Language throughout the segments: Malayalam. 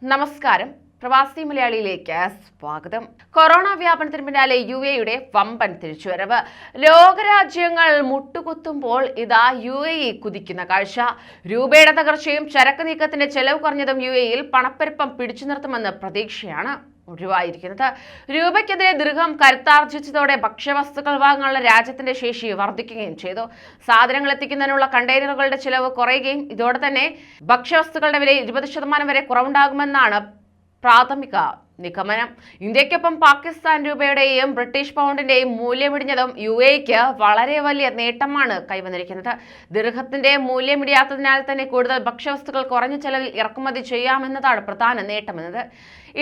നമസ്കാരം. പ്രവാസി മലയാളിയിലേക്ക് സ്വാഗതം. കൊറോണ വ്യാപനത്തിന് പിന്നാലെ UAE വമ്പൻ തിരിച്ചുവരവ്. ലോകരാജ്യങ്ങൾ മുട്ടുകുത്തുമ്പോൾ ഇതാ UAE കുതിക്കുന്ന കാഴ്ച. രൂപയുടെ തകർച്ചയും ചരക്ക് നീക്കത്തിന്റെ ചെലവ് കുറഞ്ഞതും UAEയിൽ പണപ്പെരുപ്പം പിടിച്ചു നിർത്തുമെന്ന് പ്രതീക്ഷയാണ് ഒഴിവായിരിക്കുന്നത്. രൂപയ്ക്കെതിരെ ദിർഹം കരുത്താർജിച്ചതോടെ ഭക്ഷ്യവസ്തുക്കൾ വാങ്ങാനുള്ള രാജ്യത്തിന്റെ ശേഷി വർദ്ധിക്കുകയും ചെയ്തു. സാധനങ്ങൾ എത്തിക്കുന്നതിനുള്ള കണ്ടെയ്നറുകളുടെ ചിലവ് കുറയുകയും ഇതോടെ തന്നെ ഭക്ഷ്യവസ്തുക്കളുടെ വിലയിൽ 20% വരെ കുറവുണ്ടാകുമെന്നാണ് പ്രാഥമിക നിഗമനം. ഇന്ത്യക്കൊപ്പം പാകിസ്ഥാൻ രൂപയുടെയും ബ്രിട്ടീഷ് പൗണ്ടിന്റെയും മൂല്യമിടിഞ്ഞതും UAEക്ക് വളരെ വലിയ നേട്ടമാണ് കൈവന്നിരിക്കുന്നത്. ദിർഹത്തിന്റെ മൂല്യമിടിയാത്തതിനാൽ തന്നെ കൂടുതൽ ഭക്ഷ്യവസ്തുക്കൾ കുറഞ്ഞ ചെലവിൽ ഇറക്കുമതി ചെയ്യാമെന്നതാണ് പ്രധാന നേട്ടമെന്നത്.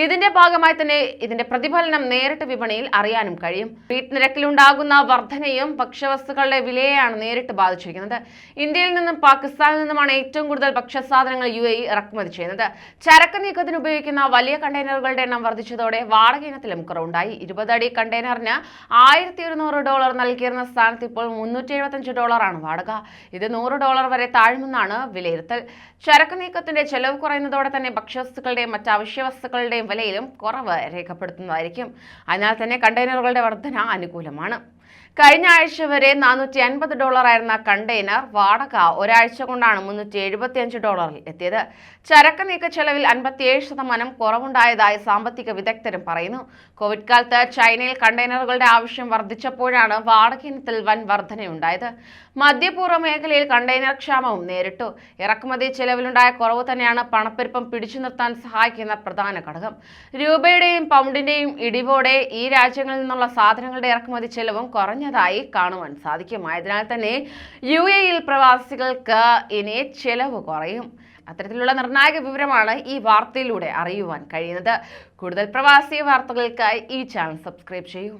ഇതിന്റെ ഭാഗമായി തന്നെ ഇതിന്റെ പ്രതിഫലനം നേരിട്ട് വിപണിയിൽ അറിയാനും കഴിയും. വീട്ട് നിരക്കിലുണ്ടാകുന്ന വർധനയും ഭക്ഷ്യവസ്തുക്കളുടെ വിലയെയാണ് നേരിട്ട് ബാധിച്ചിരിക്കുന്നത്. ഇന്ത്യയിൽ നിന്നും പാകിസ്ഥാനിൽ നിന്നുമാണ് ഏറ്റവും കൂടുതൽ ഭക്ഷ്യസാധനങ്ങൾ UAE ഇറക്കുമതി ചെയ്യുന്നത്. ചരക്ക് നീക്കത്തിന് ഉപയോഗിക്കുന്ന വലിയ കണ്ടെയ്നറുകളുടെ എണ്ണം വർദ്ധിച്ചതോടെ വാടക ഇനത്തിലും കുറവുണ്ടായി. 20 അടി കണ്ടെയ്നറിന് $1200 നൽകിയിരുന്ന സ്ഥാനത്ത് ഇപ്പോൾ $375 വാടക. ഇത് $100 വരെ താഴുമെന്നാണ് വിലയിരുത്തൽ. ചരക്ക് നീക്കത്തിന്റെ ചെലവ് കുറയുന്നതോടെ തന്നെ ഭക്ഷ്യവസ്തുക്കളുടെയും മറ്റ് അവശ്യ വസ്തുക്കളുടെയും വിലയിലും കുറവ് രേഖപ്പെടുത്തുന്നതായിരിക്കും. അതിനാൽ തന്നെ കണ്ടെയ്നറുകളുടെ വർധന അനുകൂലമാണ്. കഴിഞ്ഞ ആഴ്ച വരെ $450 ആയിരുന്ന കണ്ടെയ്നർ വാടക ഒരാഴ്ച കൊണ്ടാണ് $375 എത്തിയത്. ചരക്ക് നീക്ക ചെലവിൽ 57% കുറവുണ്ടായതായി സാമ്പത്തിക വിദഗ്ധരും പറയുന്നു. കോവിഡ് കാലത്ത് ചൈനയിൽ കണ്ടെയ്നറുകളുടെ ആവശ്യം വർദ്ധിച്ചപ്പോഴാണ് വാടക ഇനത്തിൽ വൻ വർധനയുണ്ടായത്. മധ്യപൂർവ്വ മേഖലയിൽ കണ്ടെയ്നർ ക്ഷാമവും നേരിട്ടു. ഇറക്കുമതി ചെലവിലുണ്ടായ കുറവ് തന്നെയാണ് പണപ്പെരുപ്പം പിടിച്ചു നിർത്താൻ സഹായിക്കുന്ന പ്രധാന ഘടകം. രൂപയുടെയും പൗണ്ടിന്റെയും ഇടിവോടെ ഈ രാജ്യങ്ങളിൽ നിന്നുള്ള സാധനങ്ങളുടെ ഇറക്കുമതി ചെലവും കുറഞ്ഞതായി കാണുവാൻ സാധിക്കും. ആയതിനാൽ തന്നെ UAEയിൽ പ്രവാസികൾക്ക് ഇനി ചെലവ് കുറയും. അത്തരത്തിലുള്ള നിർണായക വിവരമാണ് ഈ വാർത്തയിലൂടെ അറിയുവാൻ കഴിയുന്നത്. കൂടുതൽ പ്രവാസി വാർത്തകൾക്കായി ഈ ചാനൽ സബ്സ്ക്രൈബ് ചെയ്യൂ.